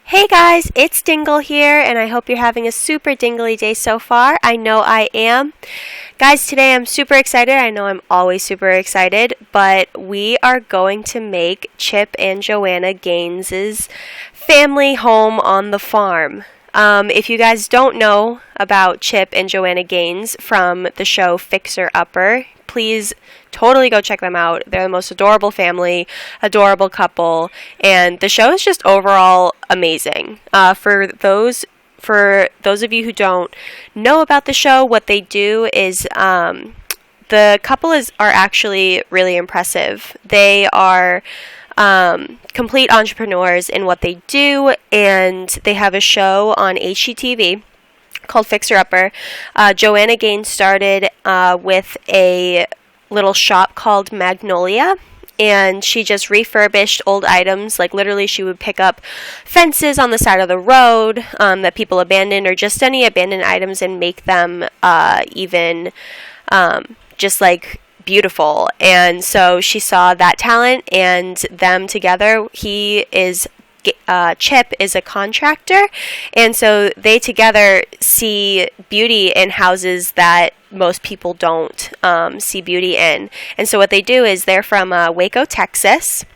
Hey guys, it's Dingle here, and I hope you're having a super dingly day so far. I know I am. Guys, today I'm super excited. I know I'm always super excited, but we are going to make Chip and Joanna Gaines's family home on the farm. If you guys don't know about Chip and Joanna Gaines from the show FIXER Upper, please totally go check them out. They're the most adorable family, adorable couple, and the show is just overall amazing. For those of you who don't know about the show, what they do is the couple are actually really impressive. They are complete entrepreneurs in what they do, and they have a show on HGTV called Fixer Upper. Joanna Gaines started with a little shop called Magnolia, and she just refurbished old items. Like literally she would pick up fences on the side of the road that people abandoned, or just any abandoned items, and make them even just like beautiful. And so she saw that talent and them together. Chip is a contractor, and so they together see beauty in houses that most people don't see beauty in. And so what they do is they're from Waco, Texas,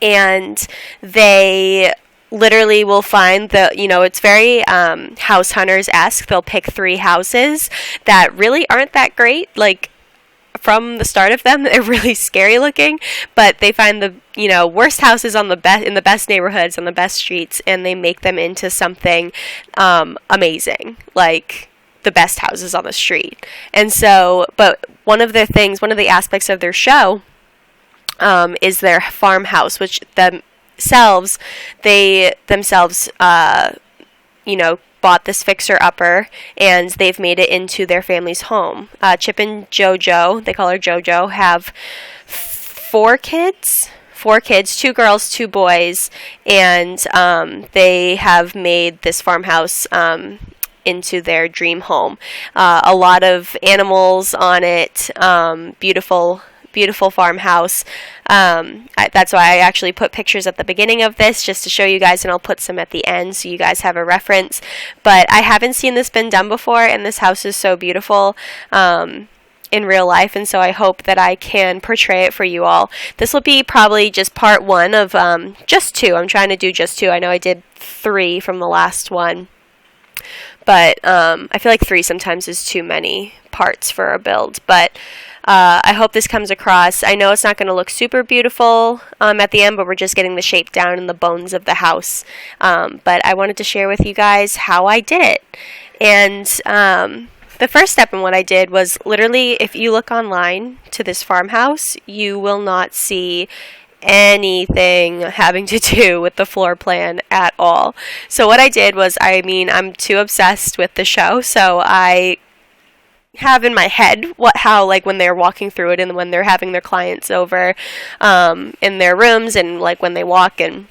and they literally will find it's very house hunters-esque. They'll pick 3 houses that really aren't that great, like from the start of them. They're really scary looking, but they find the worst houses in the best neighborhoods, on the best streets, and they make them into something amazing, like the best houses on the street. And so, but one of the aspects of their show is their farmhouse, which they themselves bought this Fixer Upper, and they've made it into their family's home. Chip and JoJo, they call her JoJo, have 4 kids, 2 girls, 2 boys, and they have made this farmhouse into their dream home. A lot of animals on it, beautiful farmhouse. That's why I actually put pictures at the beginning of this, just to show you guys, and I'll put some at the end so you guys have a reference. But I haven't seen this been done before, and this house is so beautiful in real life, and so I hope that I can portray it for you all. This will be probably just part 1 of just 2. I'm trying to do just 2. I know I did 3 from the last one, but I feel like 3 sometimes is too many parts for a build. But I hope this comes across. I know it's not going to look super beautiful at the end, but we're just getting the shape down and the bones of the house. But I wanted to share with you guys how I did it. And the first step in what I did was, literally, if you look online to this farmhouse, you will not see anything having to do with the floor plan at all. So what I did was, I'm too obsessed with the show, so I have in my head how when they're walking through it, and when they're having their clients over in their rooms, and like when they walk and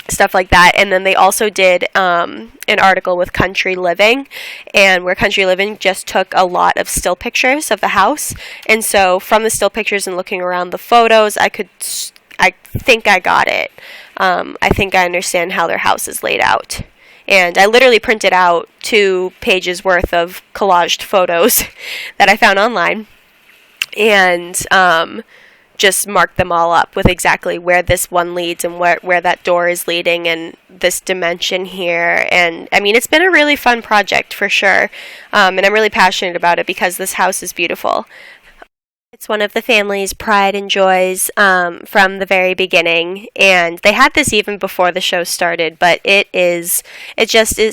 stuff like that. And then they also did an article with Country Living, and where Country Living just took a lot of still pictures of the house. And so from the still pictures and looking around the photos, I think I got it. I think I understand how their house is laid out. And I literally printed out 2 pages worth of collaged photos that I found online, and just marked them all up with exactly where this one leads, and where that door is leading, and this dimension here. And it's been a really fun project for sure, and I'm really passionate about it because this house is beautiful. It's one of the family's pride and joys from the very beginning, and they had this even before the show started, but it's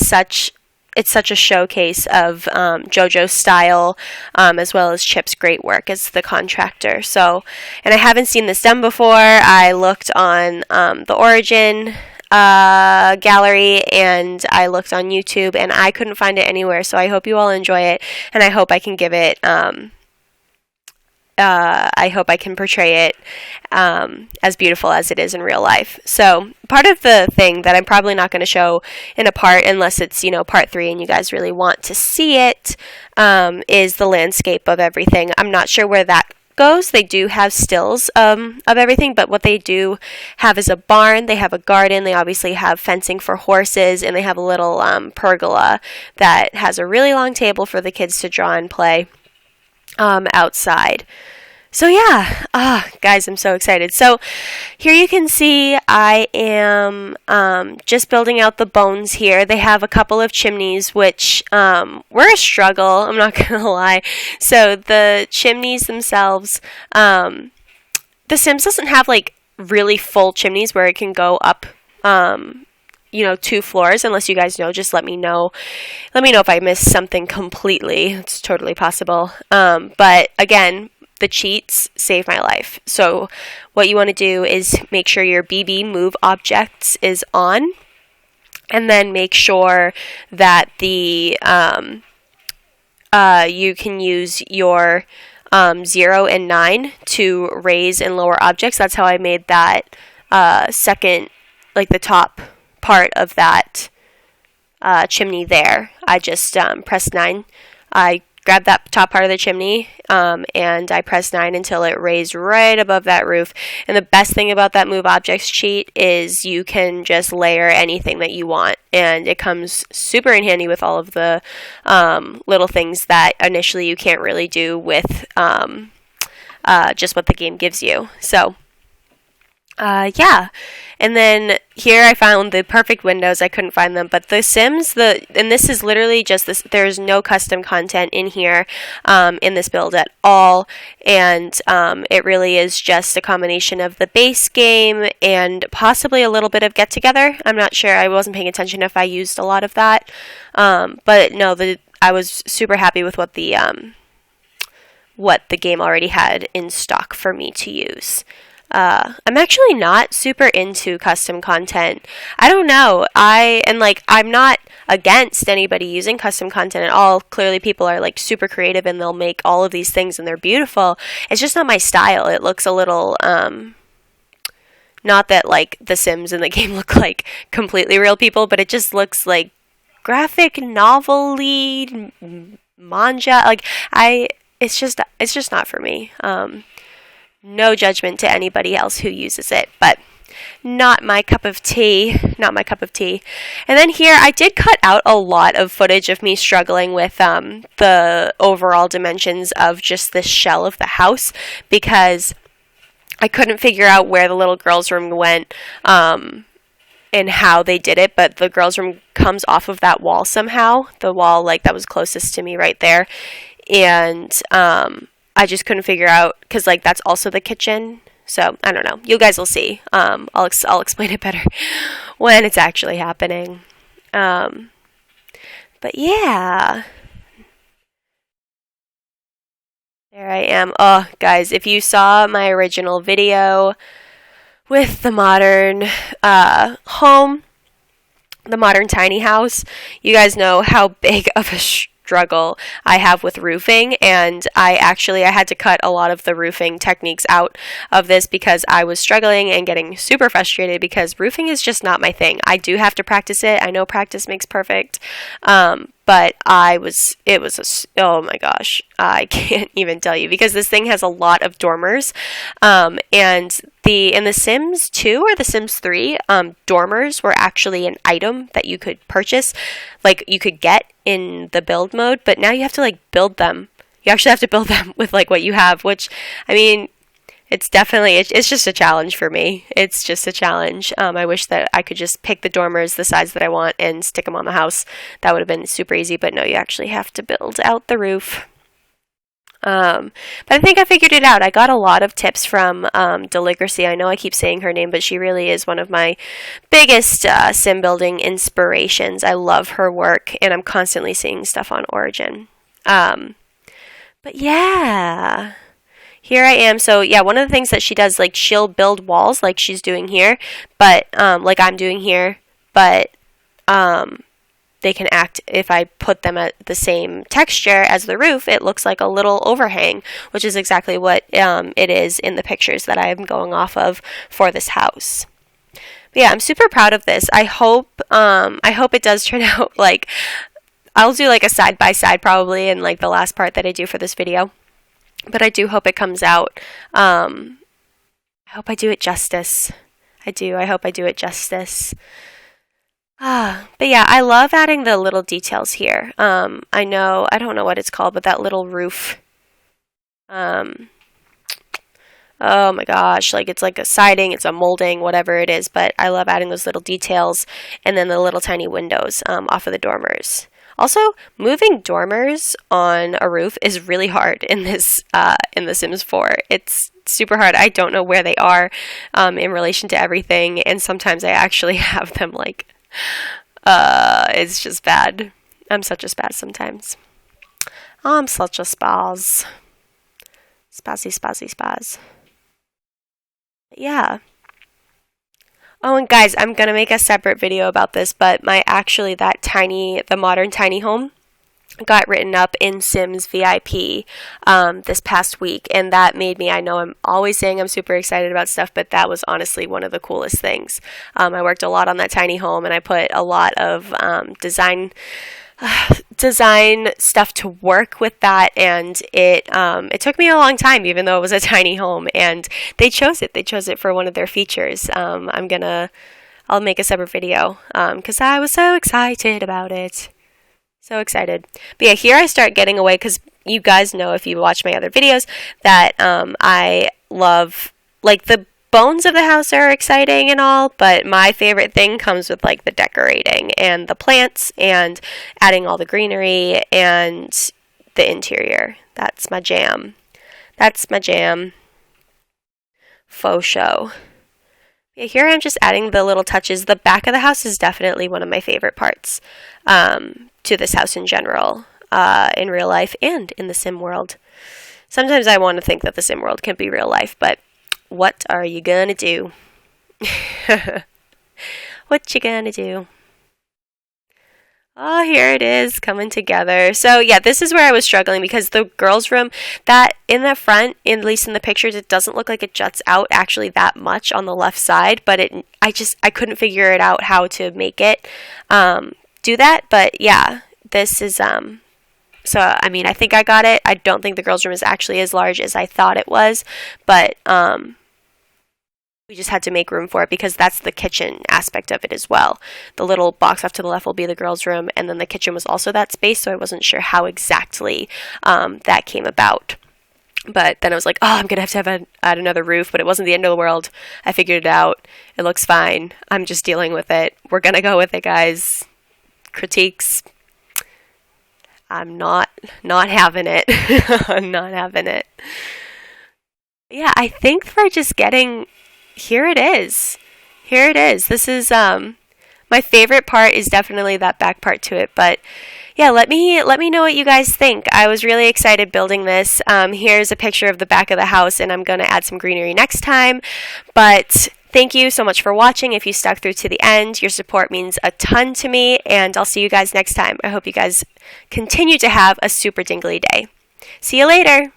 such a showcase of JoJo's style, as well as Chip's great work as the contractor. So, and I haven't seen this done before. I looked on the Origin gallery, and I looked on YouTube, and I couldn't find it anywhere. So I hope you all enjoy it, and I hope I can give it I hope I can portray it as beautiful as it is in real life. So part of the thing that I'm probably not going to show in a part, unless it's part 3 and you guys really want to see it, is the landscape of everything. I'm not sure where that goes, they do have stills of everything, but what they do have is a barn, they have a garden, they obviously have fencing for horses, and they have a little pergola that has a really long table for the kids to draw and play outside. So yeah, guys, I'm so excited. So here you can see I am just building out the bones here. They have a couple of chimneys, which were a struggle, I'm not going to lie. So the chimneys themselves, The Sims doesn't have like really full chimneys where it can go up 2 floors. Unless you guys know, just let me know. Let me know if I missed something completely. It's totally possible. But again, the cheats save my life. So what you want to do is make sure your BB move objects is on, and then make sure that the you can use your 0 and 9 to raise and lower objects. That's how I made that second, like the top part of that chimney there. I just pressed 9. I grabbed that top part of the chimney and I pressed 9 until it raised right above that roof. And the best thing about that move objects cheat is you can just layer anything that you want, and it comes super in handy with all of the little things that initially you can't really do with just what the game gives you. So yeah. And then here I found the perfect windows. I couldn't find them, but The Sims, and this is literally just this, there's no custom content in here in this build at all, and it really is just a combination of the base game and possibly a little bit of get together. I'm not sure, I wasn't paying attention if I used a lot of that, but no, I was super happy with what the game already had in stock for me to use. I'm actually not super into custom content. I don't know. I'm not against anybody using custom content at all. Clearly people are like super creative and they'll make all of these things and they're beautiful. It's just not my style. It looks a little, not that like the Sims in the game look like completely real people, but it just looks like graphic novel-y manga. Like it's just not for me. No judgment to anybody else who uses it, but not my cup of tea. Not my cup of tea. And then here, I did cut out a lot of footage of me struggling with the overall dimensions of just this shell of the house, because I couldn't figure out where the little girl's room went and how they did it, but the girl's room comes off of that wall somehow, the wall like that was closest to me right there, and I just couldn't figure out, because like that's also the kitchen. So I don't know. You guys will see. I'll explain it better when it's actually happening. But yeah, there I am. Oh, guys, if you saw my original video with the modern home, the modern tiny house, you guys know how big of a struggle I have with roofing, and I had to cut a lot of the roofing techniques out of this because I was struggling and getting super frustrated because roofing is just not my thing. I do have to practice it. I know practice makes perfect, but oh my gosh, I can't even tell you, because this thing has a lot of dormers, and in The Sims 2 or The Sims 3, dormers were actually an item that you could purchase, like you could get in the build mode, but now you have to like build them. You actually have to build them with like what you have, which, I mean, it's just a challenge for me. It's just a challenge. I wish that I could just pick the dormers the size that I want and stick them on the house. That would have been super easy, but no, you actually have to build out the roof. But I think I figured it out. I got a lot of tips from Deligracy. I know I keep saying her name, but she really is one of my biggest sim building inspirations. I love her work, and I'm constantly seeing stuff on Origin. But yeah, here I am. So yeah, one of the things that she does, like she'll build walls like she's doing here, but like I'm doing here, but they can act, if I put them at the same texture as the roof, it looks like a little overhang, which is exactly what it is in the pictures that I am going off of for this house. But yeah, I'm super proud of this. I hope it does turn out like, I'll do like a side by side probably in like the last part that I do for this video. but I do hope it comes out. I hope I do it justice. I hope I do it justice. But yeah, I love adding the little details here. I don't know what it's called, but that little roof. Oh my gosh, like it's like a siding, it's a molding, whatever it is, but I love adding those little details, and then the little tiny windows off of the dormers. Also, moving dormers on a roof is really hard in The Sims 4. It's super hard. I don't know where they are in relation to everything, and sometimes I actually have them like, it's just bad. I'm such a spaz sometimes. I'm such a spaz. Spaz. Yeah. Oh, and guys, I'm gonna make a separate video about this, but the modern tiny home got written up in Sims VIP this past week, and that made me, I know I'm always saying I'm super excited about stuff, but that was honestly one of the coolest things. I worked a lot on that tiny home, and I put a lot of design stuff to work with that, and it took me a long time, even though it was a tiny home, and they chose it for one of their features. I'll make a separate video because I was so excited about it. So excited. But yeah, here I start getting away, because you guys know, if you watch my other videos, that I love, like, the bones of the house are exciting and all, but my favorite thing comes with like the decorating and the plants and adding all the greenery and the interior. That's my jam. Faux show. Yeah, here I'm just adding the little touches. The back of the house is definitely one of my favorite parts to this house in general, in real life and in the sim world. Sometimes I want to think that the sim world can be real life, but what are you gonna do? What you gonna do? Oh, here it is, coming together. So yeah, this is where I was struggling, because the girls' room, that in the front, at least in the pictures, it doesn't look like it juts out actually that much on the left side, but I couldn't figure it out how to make it do that. But yeah, this is so, I mean, I think I got it. I don't think the girls' room is actually as large as I thought it was, but we just had to make room for it, because that's the kitchen aspect of it as well. The little box off to the left will be the girls' room, and then the kitchen was also that space, so I wasn't sure how exactly that came about. But then I was like, oh, I'm going to have add another roof, but it wasn't the end of the world. I figured it out. It looks fine. I'm just dealing with it. We're going to go with it, guys. Critiques. I'm not having it. I'm not having it. Yeah, I think we're just getting... Here it is. This is my favorite part is definitely that back part to it. But yeah, let me know what you guys think. I was really excited building this. Here's a picture of the back of the house, and I'm going to add some greenery next time. But thank you so much for watching. If you stuck through to the end, your support means a ton to me, and I'll see you guys next time. I hope you guys continue to have a super dingly day. See you later.